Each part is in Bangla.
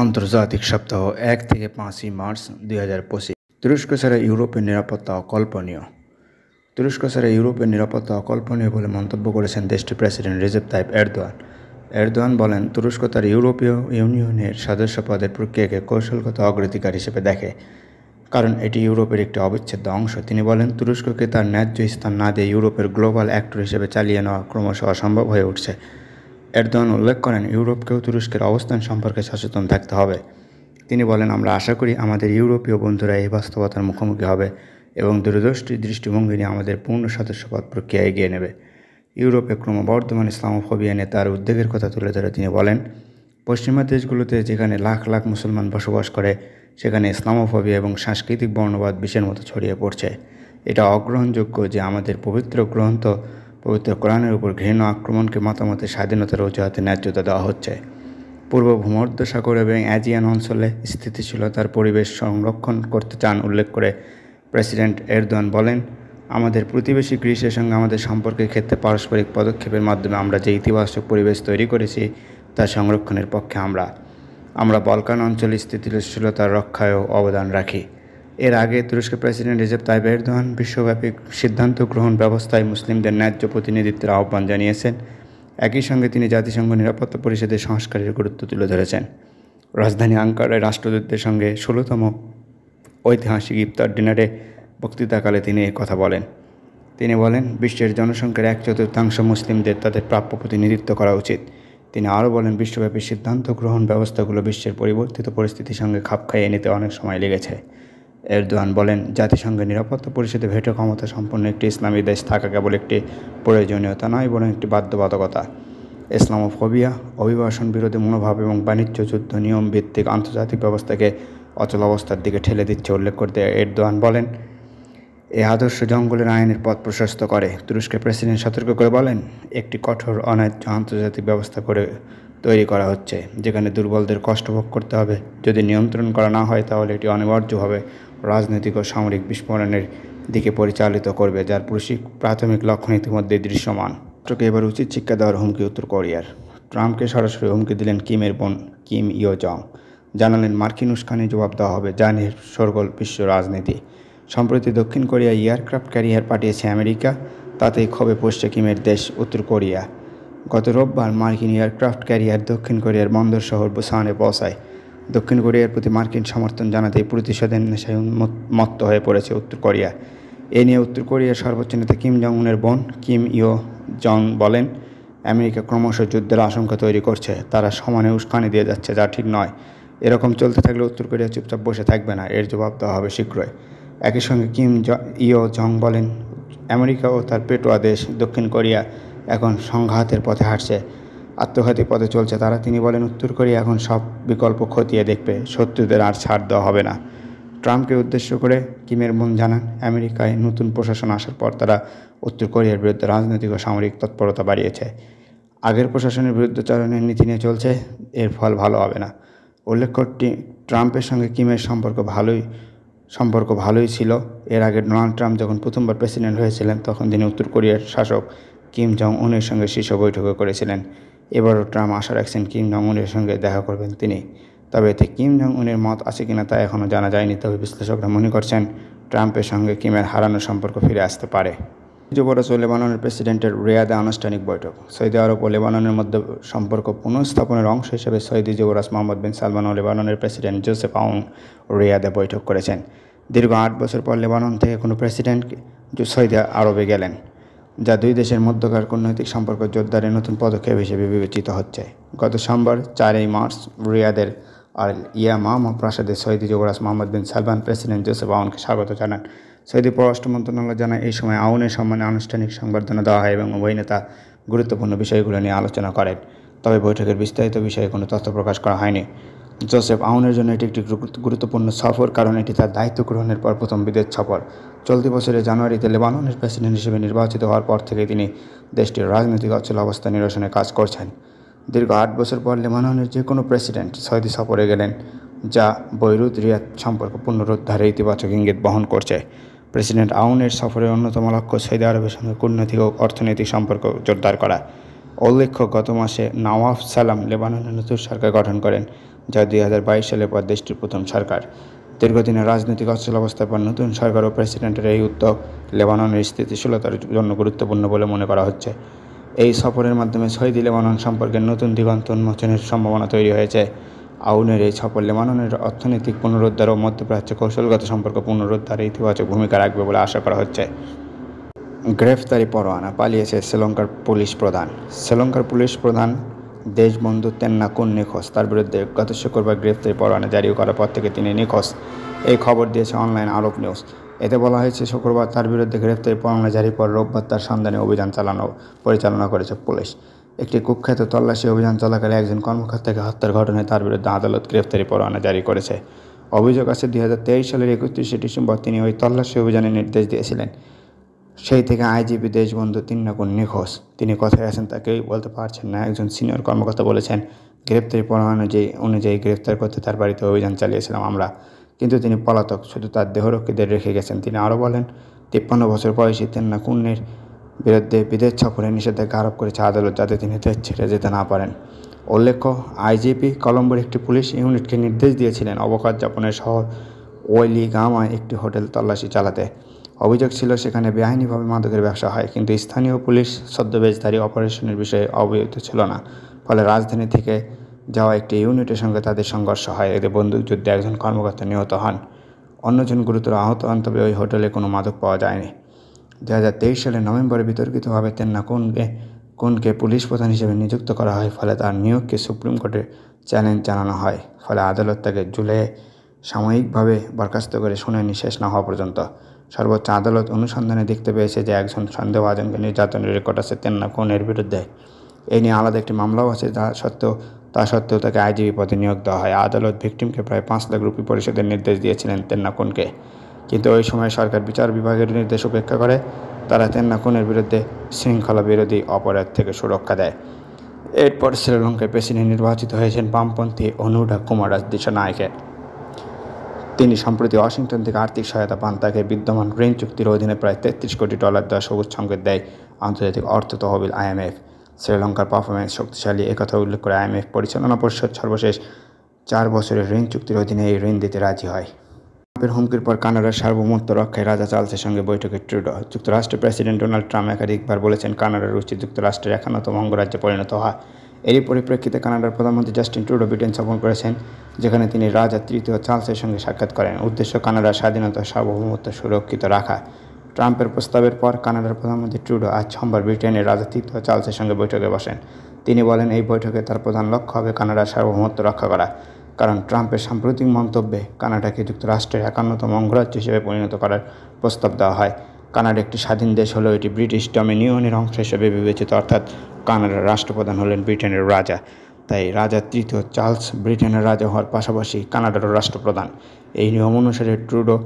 আন্তর্জাতিক সপ্তাহ ১ থেকে ৫ই মার্চ ২০২৫। তুরস্ক ছাড়া ইউরোপের নিরাপত্তা অকল্পনীয়। তুরস্ক ছাড়া ইউরোপের নিরাপত্তা অকল্পনীয় বলে মন্তব্য করেছেন দেশটির president Recep Tayyip Erdogan. Erdogan বলেন, তুরস্ক তার ইউরোপীয় ইউনিয়নের সদস্যপদের প্রক্রিয়াকে কৌশলগত অগ্রাধিকার হিসেবে দেখে, কারণ এটি ইউরোপের একটি অবিচ্ছেদ্য অংশ। তিনি বলেন, তুরস্ককে তার ন্যায্য স্থান না দিয়ে ইউরোপের গ্লোবাল অ্যাক্টর হিসেবে চালিয়ে নেওয়া ক্রমশ অসম্ভব হয়ে উঠছে। এরদোয়ান উল্লেখ করেন, ইউরোপকেও তুরস্কের অবস্থান সম্পর্কে সচেতন থাকতে হবে। তিনি বলেন, আমরা আশা করি আমাদের ইউরোপীয় বন্ধুরা এই বাস্তবতার মুখোমুখি হবে এবং দূরদৃষ্টি দৃষ্টিভঙ্গি নিয়ে আমাদের পূর্ণ সদস্যপদ প্রক্রিয়া এগিয়ে নেবে। ইউরোপে ক্রমবর্ধমান ইসলামোফোবিয়া নিয়ে তার উদ্বেগের কথা তুলে ধরে তিনি বলেন, পশ্চিমা দেশগুলোতে যেখানে লাখ লাখ মুসলমান বসবাস করে, সেখানে ইসলামোফোবিয়া এবং সাংস্কৃতিক বর্ণবাদ বিষের মতো ছড়িয়ে পড়ছে। এটা অগ্রহণযোগ্য যে আমাদের পবিত্র গ্রন্থ পবিত্র কোরআনের উপর ঘৃণ্য আক্রমণকে মতামতের স্বাধীনতার অজুহাতে ন্যায্যতা দেওয়া হচ্ছে। পূর্ব ভূমধ্যসাগর এবং অ্যাজিয়ান অঞ্চলে স্থিতিশীলতার পরিবেশ সংরক্ষণ করতে চান উল্লেখ করে প্রেসিডেন্ট এরদোয়ান বলেন, আমাদের প্রতিবেশী গ্রিসের সঙ্গে আমাদের সম্পর্কের ক্ষেত্রে পারস্পরিক পদক্ষেপের মাধ্যমে আমরা যে ইতিবাচক পরিবেশ তৈরি করেছি তা সংরক্ষণের পক্ষে আমরা বলকান অঞ্চলে স্থিতিশীলতার রক্ষায়ও অবদান রাখি। এর আগে তুরস্কের প্রেসিডেন্ট রিসেপ তাইপ এরদোয়ান বিশ্বব্যাপী সিদ্ধান্ত গ্রহণ ব্যবস্থায় মুসলিমদের ন্যায্য প্রতিনিধিত্বের আহ্বান জানিয়েছেন। একই সঙ্গে তিনি জাতিসংঘ নিরাপত্তা পরিষদের সংস্কারের গুরুত্ব তুলে ধরেছেন। রাজধানী আঙ্কারায় রাষ্ট্রদূতদের সঙ্গে ১৬তম ঐতিহাসিক ইফতার ডিনারে বক্তৃতাকালে তিনি এই কথা বলেন। তিনি বলেন, বিশ্বের জনসংখ্যার ১/৪ মুসলিমদের তাদের প্রাপ্য প্রতিনিধিত্ব করা উচিত। তিনি আরও বলেন, বিশ্বব্যাপী সিদ্ধান্ত গ্রহণ ব্যবস্থাগুলো বিশ্বের পরিবর্তিত পরিস্থিতির সঙ্গে খাপ খাইয়ে নিতে অনেক সময় লেগেছে। এরদোয়ান বলেন, জাতিসংঘের নিরাপত্তা পরিষদে ভেটো ক্ষমতা সম্পন্ন একটি ইসলামী দেশ থাকা কেবল একটি প্রয়োজনীয়তা নয়, বরং একটি বাধ্যবাধকতা। ইসলামোফোবিয়া, অভিবাসন বিরোধী মনোভাব এবং বাণিজ্য যুদ্ধ নিয়ম ভিত্তিক আন্তর্জাতিক ব্যবস্থাকে অচলাবস্থার দিকে ঠেলে দিচ্ছে উল্লেখ করতে এরদোয়ান বলেন, এই আদর্শ জঙ্গলের আইনের পথ প্রশস্ত করে। তুরস্কের প্রেসিডেন্ট সতর্ক করে বলেন, একটি কঠোর অন্যায্য আন্তর্জাতিক ব্যবস্থা তৈরি করা হচ্ছে, যেখানে দুর্বলদের কষ্ট ভোগ করতে হবে। যদি নিয়ন্ত্রণ করা না হয়, তাহলে এটি অনিবার্যভাবে রাজনৈতিক ও সামরিক বিস্ফোরণের দিকে পরিচালিত করবে, যার প্রাথমিক লক্ষণ ইতিমধ্যেই দৃশ্যমান। রাষ্ট্রকে এবার উচিত শিক্ষা দেওয়ার হুমকি উত্তর কোরিয়ার। ট্রাম্পকে সরাসরি হুমকি দিলেন কিমের বোন কিম ইয় জং। জানালেন, মার্কিন উস্কানি জবাব দেওয়া হবে, যা নিয়ে শোরগোল বিশ্ব রাজনীতি। সম্প্রতি দক্ষিণ কোরিয়া এয়ারক্রাফট ক্যারিয়ার পাঠিয়েছে আমেরিকা, তাতেই ক্ষোভে পড়ছে কিমের দেশ উত্তর কোরিয়া। গত রোববার মার্কিন এয়ারক্রাফট ক্যারিয়ার দক্ষিণ কোরিয়ার বন্দর শহর বুসানে পৌঁছায়। দক্ষিণ কোরিয়ার প্রতি মার্কিন সমর্থন জানাতেই প্রতিশোধের নেশায় উন্মত্ত হয়ে পড়েছে উত্তর কোরিয়া। এ নিয়ে উত্তর কোরিয়ার সর্বোচ্চ নেতা কিম জং উনের বোন কিম ইয় জং বলেন, আমেরিকা ক্রমশ যুদ্ধের আশঙ্কা তৈরি করছে। তারা সমানে উস্কানি দিয়ে যাচ্ছে, যা ঠিক নয়। এরকম চলতে থাকলে উত্তর কোরিয়া চুপচাপ বসে থাকবে না, এর জবাব দেওয়া হবে শীঘ্রই। একই সঙ্গে কিম ইয় জং বলেন, আমেরিকা ও তার পেটোয়া দেশ দক্ষিণ কোরিয়া এখন সংঘাতের পথে হাঁটছে, আত্মঘাতী পথে চলছে তারা। তিনি বলেন, উত্তর কোরিয়া এখন সব বিকল্প খতিয়ে দেখবে, শত্রুদের আর ছাড় দেওয়া হবে না। ট্রাম্পকে উদ্দেশ্য করে কিমের বোন জানান, আমেরিকায় নতুন প্রশাসন আসার পর তারা উত্তর কোরিয়ার বিরুদ্ধে রাজনৈতিক ও সামরিক তৎপরতা বাড়িয়েছে। আগের প্রশাসনের বিরুদ্ধাচরণের নীতি নিয়ে চলছে, এর ফল ভালো হবে না। উল্লেখ্য, ট্রাম্পের সঙ্গে কিমের সম্পর্ক ভালোই ছিল। এর আগে ডোনাল্ড ট্রাম্প যখন প্রথমবার প্রেসিডেন্ট হয়েছিলেন, তখন তিনি উত্তর কোরিয়ার শাসক কিম জং উনের সঙ্গে শীর্ষ বৈঠকও করেছিলেন। এবারও ট্রাম্প আশা রাখছেন কিম জং উনের সঙ্গে দেখা করবেন তিনি। তবে এতে কিম জং উনের মত আছে কিনা তা এখনও জানা যায়নি। তবে বিশ্লেষকরা মনে করছেন, ট্রাম্পের সঙ্গে কিমের হারানো সম্পর্ক ফিরে আসতে পারে। যুবরাজ ও লেবাননের প্রেসিডেন্টের রিয়াদে আনুষ্ঠানিক বৈঠক। সৌদি আরব ও লেবাননের মধ্যে সম্পর্ক পুনঃস্থাপনের অংশ হিসেবে সৌদি যুবরাজ মোহাম্মদ বিন সালমান ও লেবাননের প্রেসিডেন্ট জোসেফ আউন রিয়াদে বৈঠক করেছেন। দীর্ঘ 8 বছর পর লেবানন থেকে কোনো প্রেসিডেন্ট সৌদি আরবে গেলেন, যা দুই দেশের মধ্যকার কূটনৈতিক সম্পর্ক জোরদারের নতুন পদক্ষেপ হিসেবে বিবেচিত হচ্ছে। গত সোমবার 4 মার্চ রিয়াদের আল ইয়ামামা প্রাসাদে সৌদি যুবরাজ মোহাম্মদ বিন সালমান প্রেসিডেন্ট জোসেফ আউনকে স্বাগত জানান। সৌদি পররাষ্ট্র মন্ত্রণালয় জানায়, এই সময় আউনের সম্মানে আনুষ্ঠানিক সংবর্ধনা দেওয়া হয় এবং উভয় নেতা গুরুত্বপূর্ণ বিষয়গুলো নিয়ে আলোচনা করেন। তবে বৈঠকের বিস্তারিত বিষয়ে কোনো তথ্য প্রকাশ করা হয়নি। জোসেফ আউনের জন্য এটি একটি গুরুত্বপূর্ণ সফর, কারণ এটি তার দায়িত্ব গ্রহণের পর প্রথম বিদেশ সফর। চলতি বছরের জানুয়ারিতে লেবাননের প্রেসিডেন্ট হিসেবে নির্বাচিত হওয়ার পর থেকে তিনি দেশটির রাজনৈতিক অচলাবস্থা নিরসনে কাজ করছেন। দীর্ঘ 8 বছর পর লেবাননের যে কোনো প্রেসিডেন্ট সৌদি সফরে গেলেন, যা বৈরুত রিয়াদ সম্পর্ক পুনরুদ্ধারে ইতিবাচক ইঙ্গিত বহন করছে। প্রেসিডেন্ট আউনের সফরের অন্যতম লক্ষ্য সৌদি আরবের সঙ্গে কূটনৈতিক ও অর্থনৈতিক সম্পর্ক জোরদার করা। উল্লেখ্য, গত মাসে নওয়াফ সালাম লেবাননের নতুন সরকার গঠন করেন, যা 2022 সালের পর দেশটির প্রথম সরকার। দীর্ঘদিনের রাজনৈতিক অচলাবস্থার পর নতুন সরকার ও প্রেসিডেন্টের এই উদ্যোগ লেবাননের স্থিতিশীলতার জন্য গুরুত্বপূর্ণ বলে মনে করা হচ্ছে। এই সফরের মাধ্যমে সৌদি লেবানন সম্পর্কে নতুন দিগন্ত উন্মোচনের সম্ভাবনা তৈরি হয়েছে। আউনের এই সফর লেবাননের অর্থনৈতিক পুনরুদ্ধার ও মধ্যপ্রাচ্যে কৌশলগত সম্পর্ক পুনরুদ্ধারে ইতিবাচক ভূমিকা রাখবে বলে আশা করা হচ্ছে। গ্রেফতারি পরোয়ানা, পালিয়েছে শ্রীলঙ্কার পুলিশ প্রধান। শ্রীলঙ্কার পুলিশ প্রধান দেশবন্ধু তেন্নাকুন নিখোঁজ। তার বিরুদ্ধে গত শুক্রবার গ্রেফতারি পরোয়ানা জারি করার পর থেকে তিনি নিখোঁজ। এই খবর দিয়েছে অনলাইন আরব নিউজ। এতে বলা হয়েছে, শুক্রবার তার বিরুদ্ধে গ্রেফতারি পরোয়ানা জারি পর রোববার তার সন্ধানে অভিযান পরিচালনা করেছে পুলিশ। একটি কুখ্যাত তল্লাশি অভিযান চলাকালে একজন কর্মকর্তাকে হত্যার ঘটনায় তার বিরুদ্ধে আদালত গ্রেফতারি পরোয়ানা জারি করেছে। অভিযোগ আছে 2023 সালের 31 ডিসেম্বর তিনি ওই তল্লাশি অভিযানের নির্দেশ দিয়েছিলেন। সেই থেকে আইজিপি দেশবন্ধু তেন্নাকুন নিখোঁজ। তিনি কোথায় আছেন তা কেউই বলতে পারছেন না। একজন সিনিয়র কর্মকর্তা বলেছেন, গ্রেপ্তারি পরোয়ানা অনুযায়ী গ্রেপ্তার করতে তার বাড়িতে অভিযান চালিয়েছিলাম আমরা, কিন্তু তিনি পলাতক, শুধু তার দেহরক্ষীদের রেখে গেছেন। তিনি আরও বলেন, 53 বছর বয়সী তেন্নাকুনের বিরুদ্ধে বিদেশ সফরে নিষেধাজ্ঞা আরোপ করেছে আদালত, যাতে তিনি দেশ ছেড়ে যেতে না পারেন। উল্লেখ্য, আইজিপি কলম্বোর একটি পুলিশ ইউনিটকে নির্দেশ দিয়েছিলেন অবকাশ যাপনের শহর ওয়েলিগামায় একটি হোটেল তল্লাশি চালাতে। অভিযোগ ছিল সেখানে বেআইনিভাবে মাদকের ব্যবসা হয়, কিন্তু স্থানীয় পুলিশ ছদ্মবেশধারী অপারেশনের বিষয়ে অবহিত ছিল না। ফলে রাজধানী থেকে যাওয়া একটি ইউনিটের সঙ্গে তাদের সংঘর্ষ হয়। এতে বন্দুকযুদ্ধে একজন কর্মকর্তা নিহত হন, অন্যজন গুরুতর আহত হন। তবে ওই হোটেলে কোনো মাদক পাওয়া যায়নি। 2023 সালের নভেম্বরে বিতর্কিতভাবে তেন্নাকুনকে পুলিশ প্রধান হিসেবে নিযুক্ত করা হয়। ফলে তার নিয়োগকে সুপ্রিম কোর্টে চ্যালেঞ্জ জানানো হয়। ফলে আদালত তাকে জুলাইয়ে সাময়িকভাবে বরখাস্ত করে শুনানি শেষ না হওয়া পর্যন্ত। সর্বোচ্চ আদালত অনুসন্ধানে দেখতে পেয়েছে যে একজন সন্দেহভাজনকে নির্যাতনের রেকর্ড আছে তেন্নাকুনের বিরুদ্ধে। এই নিয়ে আলাদা একটি মামলাও আছে। তা সত্ত্বেও তাকে আইজিপি পদে নিয়োগ দেওয়া হয়। আদালত ভিকটিমকে প্রায় 5 লাখ রুপি পরিশোধের নির্দেশ দিয়েছিলেন তেন্নাকুনকে, কিন্তু ওই সময় সরকার বিচার বিভাগের নির্দেশ উপেক্ষা করে। তারা তেন্নাকুনের বিরুদ্ধে শৃঙ্খলা বিরোধী অপরাধ থেকে সুরক্ষা দেয়। এরপর শ্রীলঙ্কার প্রেসিডেন্ট নির্বাচিত হয়েছেন বামপন্থী অনুরা কুমারা দিশানায়েকে। তিনি সম্প্রতি ওয়াশিংটন থেকে আর্থিক সহায়তা পান। তাকে বিদ্যমান ঋণ চুক্তির অধীনে প্রায় $33 কোটি দেওয়ার সবুজ সংকেত দেয় আন্তর্জাতিক অর্থ তহবিল IMF। শ্রীলঙ্কার পারফরম্যান্স শক্তিশালী, একথা উল্লেখ করে IMF পরিচালনা পরিষদ সর্বশেষ 4 বছরের ঋণ চুক্তির অধীনে এই ঋণ দিতে রাজি হয়। ট্রাম্পের হুমকির পর কানাডার সার্বভৌমত্ব রক্ষায় রাজা চার্লসের সঙ্গে বৈঠকে ট্রুডো। যুক্তরাষ্ট্রের প্রেসিডেন্ট ডোনাল্ড ট্রাম্প একাধিকবার বলেছেন, কানাডার উচিত যুক্তরাষ্ট্রের 51তম অঙ্গরাজ্যে পরিণত হওয়া। এরই পরিপ্রেক্ষিতে কানাডার প্রধানমন্ত্রী জাস্টিন ট্রুডো ব্রিটেন সফর করেছেন, যেখানে তিনি রাজা তৃতীয় চার্লসের সঙ্গে সাক্ষাৎ করেন। উদ্দেশ্য কানাডার স্বাধীনতা সার্বভৌমত্ব সুরক্ষিত রাখা। ট্রাম্পের প্রস্তাবের পর কানাডার প্রধানমন্ত্রী ট্রুডো আজ সোমবার ব্রিটেনের রাজা তৃতীয় চার্লসের সঙ্গে বৈঠকে বসেন। তিনি বলেন, এই বৈঠকে তার প্রধান লক্ষ্য হবে কানাডার সার্বভৌমত্ব রক্ষা করা, কারণ ট্রাম্পের সাম্প্রতিক মন্তব্যে কানাডাকে যুক্তরাষ্ট্রের 51তম অঙ্গরাজ্য হিসেবে পরিণত করার প্রস্তাব দেওয়া হয়। কানাডা একটি স্বাধীন দেশ হলেও এটি ব্রিটিশ ডমিনিয়নের অংশ হিসেবে বিবেচিত, অর্থাৎ কানাডার রাষ্ট্রপ্রধান হলেন ব্রিটেনের রাজা। তাই রাজা তৃতীয় চার্লস ব্রিটেনের রাজা হওয়ার পাশাপাশি কানাডারও রাষ্ট্রপ্রধান। এই নিয়ম অনুসারে ট্রুডো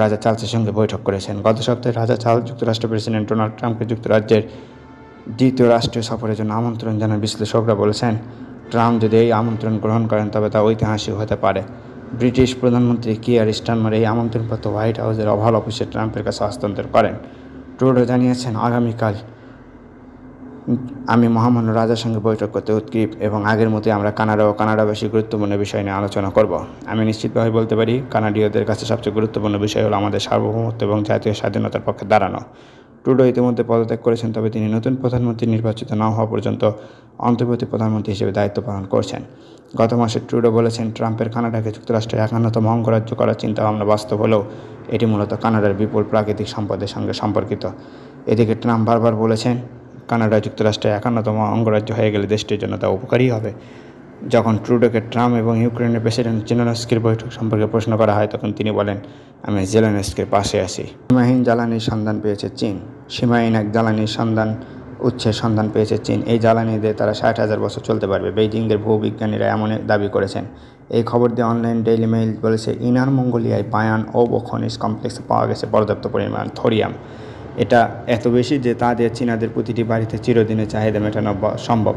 রাজা চার্লসের সঙ্গে বৈঠক করেছেন। গত সপ্তাহে রাজা চার্লস যুক্তরাষ্ট্রের প্রেসিডেন্ট ডোনাল্ড ট্রাম্পকে যুক্তরাজ্যের দ্বিতীয় রাষ্ট্রীয় সফরের জন্য আমন্ত্রণ জানান। বিশ্লেষকরা বলেছেন, ট্রাম্প যদি এই আমন্ত্রণ গ্রহণ করেন তবে তা ঐতিহাসিক হতে পারে। ব্রিটিশ প্রধানমন্ত্রী কিয়ার স্টারমার এই আমন্ত্রণপত্র হোয়াইট হাউসের ওভাল অফিসে ট্রাম্পের কাছে হস্তান্তর করেন। ট্রুডো জানিয়েছেন, আগামীকাল আমি মহামান্য রাজার সঙ্গে বৈঠক করতে উৎক্ষিপ্ত এবং আগের মতোই আমরা কানাডা ও কানাডাবাসী গুরুত্বপূর্ণ বিষয় নিয়ে আলোচনা করব। আমি নিশ্চিতভাবে বলতে পারি, কানাডীয়দের কাছে সবচেয়ে গুরুত্বপূর্ণ বিষয় হলো আমাদের সার্বভৌমত্ব এবং জাতীয় স্বাধীনতার পক্ষে দাঁড়ানো। ট্রুডো ইতিমধ্যে পদত্যাগ করেছেন, তবে তিনি নতুন প্রধানমন্ত্রী নির্বাচিত না হওয়া পর্যন্ত অন্তর্বর্তী প্রধানমন্ত্রী হিসেবে দায়িত্ব পালন করছেন। গত মাসে ট্রুডো বলেছেন, ট্রাম্পের কানাডাকে যুক্তরাষ্ট্রের 51তম অঙ্গরাজ্য করার চিন্তাভাবনা বাস্তব হলেও এটি মূলত কানাডার বিপুল প্রাকৃতিক সম্পদের সঙ্গে সম্পর্কিত। এদিকে ট্রাম্প বারবার বলেছেন, কানাডা যুক্তরাষ্ট্রের 51তম অঙ্গরাজ্য হয়ে গেলে দেশটির জন্য তা উপকারী হবে। যখন ট্রুডোকে ট্রাম্প এবং ইউক্রেনের প্রেসিডেন্ট জেলেনস্কির বৈঠক সম্পর্কে প্রশ্ন করা হয়, তখন তিনি বলেন, আমি জেলেনস্কির পাশে আছি। সীমাহীন জ্বালানির সন্ধান পেয়েছে চীন। সীমাহীন এক জ্বালানির উৎসের সন্ধান পেয়েছে চীন। এই জ্বালানি দিয়ে তারা 60,000 বছর চলতে পারবে। বেইজিংয়ের ভূবিজ্ঞানীরা এমন দাবি করেছেন। এই খবর দিয়ে অনলাইন ডেইলি মেইল বলেছে, ইনার মঙ্গোলিয়ায় বায়ান ও খনিজ কমপ্লেক্সে পাওয়া গেছে পর্যাপ্ত পরিমাণ থোরিয়াম। এটা এত বেশি যে তা দিয়ে চীনাদের প্রতিটি বাড়িতে চিরদিনের চাহিদা মেটানো সম্ভব।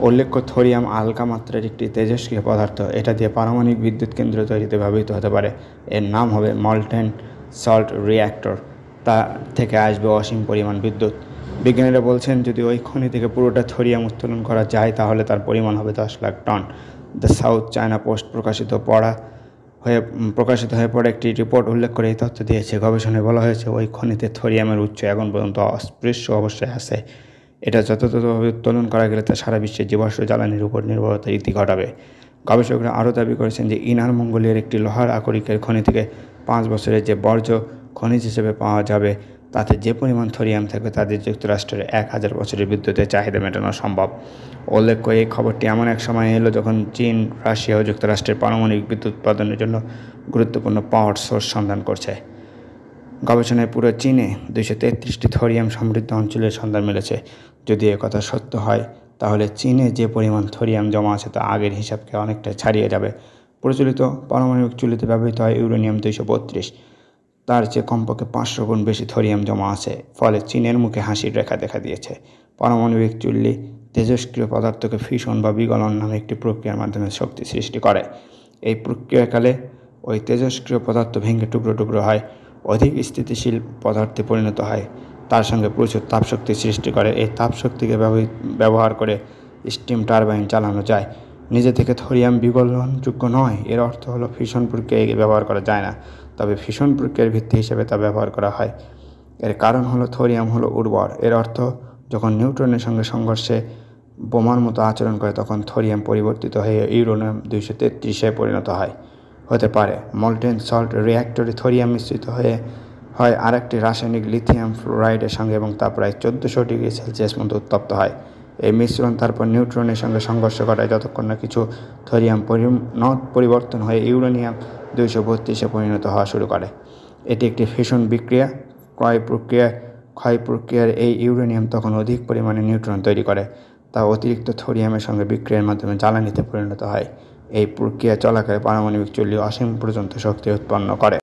উল্লেখ্য, থোরিয়াম হালকা মাত্রার একটি তেজস্ক্রিয় পদার্থ। এটা দিয়ে পারমাণবিক বিদ্যুৎ কেন্দ্র তৈরিতে ব্যবহৃত হতে পারে। এর নাম হবে মলটেন সল্ট রিঅ্যাক্টর। তা থেকে আসবে অসীম পরিমাণ বিদ্যুৎ। বিজ্ঞানীরা বলছেন, যদি ওই খনি থেকে পুরোটা থোরিয়াম উত্তোলন করা যায় তাহলে তার পরিমাণ হবে 10 lakh ton. The South China Post প্রকাশিত হয়ে পড়ে একটি রিপোর্ট উল্লেখ করে এই তথ্য দিয়েছে। গবেষণায় বলা হয়েছে ওই খনিতে থোরিয়ামের উৎস এখন পর্যন্ত অস্পৃশ্য অবস্থায় আছে। এটা যথাযথভাবে উত্তোলন করা গেলে তা সারা বিশ্বের জীবাশ্ম জ্বালানির উপর নির্ভরতার ইতি ঘটাবে। গবেষকরা আরও দাবি করেছেন যে ইনার মঙ্গোলিয়ার একটি লোহার আকরিকের খনি থেকে 5 বছরের যে বর্জ্য খনিজ হিসেবে পাওয়া যাবে তাতে যে পরিমাণ থোরিয়াম থাকবে তাদের যুক্তরাষ্ট্রের 1000 বছরের বিদ্যুতের চাহিদা মেটানো সম্ভব। উল্লেখ্য, এই খবরটি এমন এক সময় এলো যখন চীন, রাশিয়া ও যুক্তরাষ্ট্রের পারমাণবিক বিদ্যুৎ উৎপাদনের জন্য গুরুত্বপূর্ণ পাওয়ার সোর্স সন্ধান করছে। গবেষণায় পুরো চীনে 233টি থোরিয়াম সমৃদ্ধ অঞ্চলের সন্ধান মিলেছে। যদি একথা সত্য হয় তাহলে চীনে যে পরিমাণ থোরিয়াম জমা আছে তা আগের হিসাবকে অনেকটা ছাড়িয়ে যাবে। প্রচলিত পারমাণবিক চুল্লিতে ব্যবহৃত হয় ইউরেনিয়াম 232, তার চেয়ে কমপক্ষে 500 গুণ বেশি থোরিয়াম জমা আছে। ফলে চীনের মুখে হাসির রেখা দেখা দিয়েছে। পারমাণবিক চুল্লি তেজস্ক্রিয় পদার্থকে ফিশন বা বিগলন নামে একটি প্রক্রিয়ার মাধ্যমে শক্তি সৃষ্টি করে। এই প্রক্রিয়াকালে ওই তেজস্ক্রিয় পদার্থ ভেঙে টুকরো টুকরো হয়, অধিক স্থিতিশীল পদার্থে পরিণত হয়, তার সঙ্গে প্রচুর তাপশক্তি সৃষ্টি করে। এই তাপশক্তিকে ব্যবহার করে স্টিম টারবাইন চালানো যায়। নিজে থেকে থোরিয়াম বিগলনযোগ্য নয়, এর অর্থ হলো ফিশন প্রক্রিয়ায় ব্যবহার করা যায় না, তবে ফিশন প্রক্রিয়ার ভিত্তি হিসেবে তা ব্যবহার করা হয়। এর কারণ হলো থোরিয়াম হলো উর্বর। এর অর্থ যখন নিউট্রনের সঙ্গে সংঘর্ষে বোমার মতো আচরণ করে তখন থোরিয়াম পরিবর্তিত হয়ে ইউরেনিয়াম 233-এ পরিণত হতে পারে। মল্টেন সল্ট রিঅ্যাক্টরে থোরিয়াম মিশ্রিত হয় আরেকটি রাসায়নিক লিথিয়াম ফ্লোরাইডের সঙ্গে এবং তা প্রায় 1400 ডিগ্রি সেলসিয়াস মতো উত্তপ্ত হয়। এই মিশ্রণ তারপর নিউট্রনের সঙ্গে সংঘর্ষ ঘটায় যতক্ষণ না কিছু থোরিয়াম পরিবর্তন হয়ে ইউরেনিয়াম 232-এ পরিণত হওয়া শুরু করে। এটি একটি ফিশন বিক্রিয়া। ক্ষয় প্রক্রিয়ার এই ইউরেনিয়াম তখন অধিক পরিমাণে নিউট্রন তৈরি করে, তা অতিরিক্ত থোরিয়ামের সঙ্গে বিক্রিয়ার মাধ্যমে জ্বালানিতে পরিণত হয়। এই প্রক্রিয়া চলাকালে পারমাণবিক চুল্লি অসীম পর্যন্ত শক্তি উৎপন্ন করে।